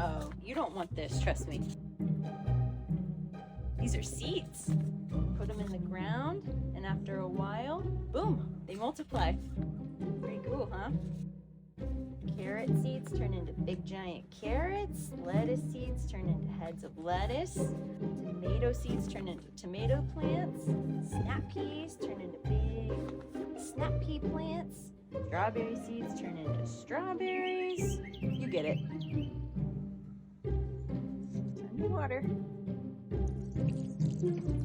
Oh, you don't want this, trust me. These are seeds. Put them in the ground, and after a while, boom, they multiply. Pretty cool, huh? Carrot seeds turn into big giant carrots. Lettuce seeds turn into heads of lettuce. Tomato seeds turn into tomato plants. Snap peas turn into big snap pea plants. Strawberry seeds turn into strawberries. You get it. Underwater.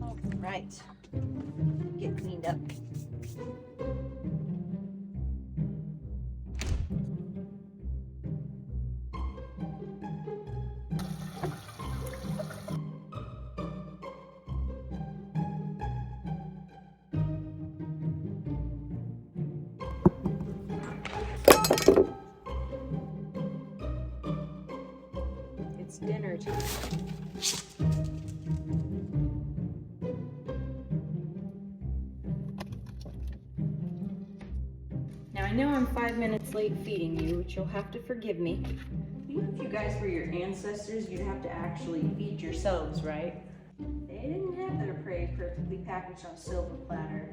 All right. Get cleaned up. It's dinner time. Now I know I'm 5 minutes late feeding you, which you'll have to forgive me. Even if you guys were your ancestors, you'd have to actually feed yourselves, right? They didn't have their prey perfectly packaged on a silver platter.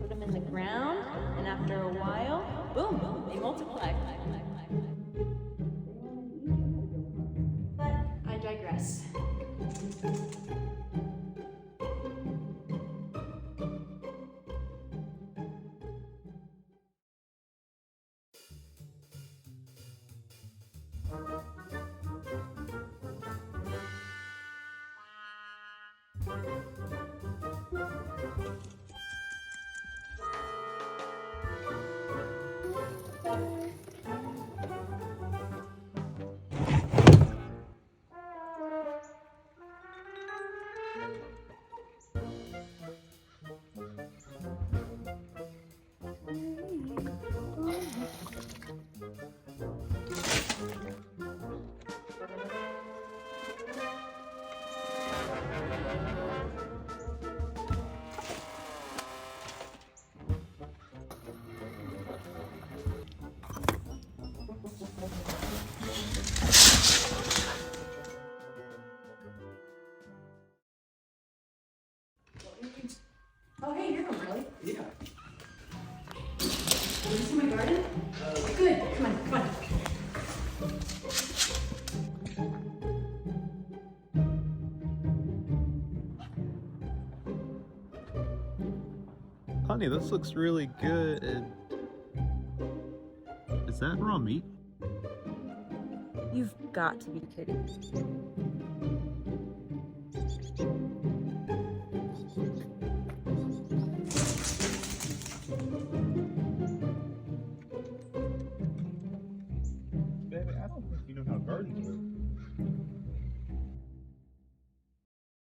Put them in the ground, and after a while, boom, they multiply. But I digress. Oh, hey, you're home early. Yeah. Can you see my garden? Good. Come on, come on. Honey, this looks really good. Is that raw meat? You've got to be kidding.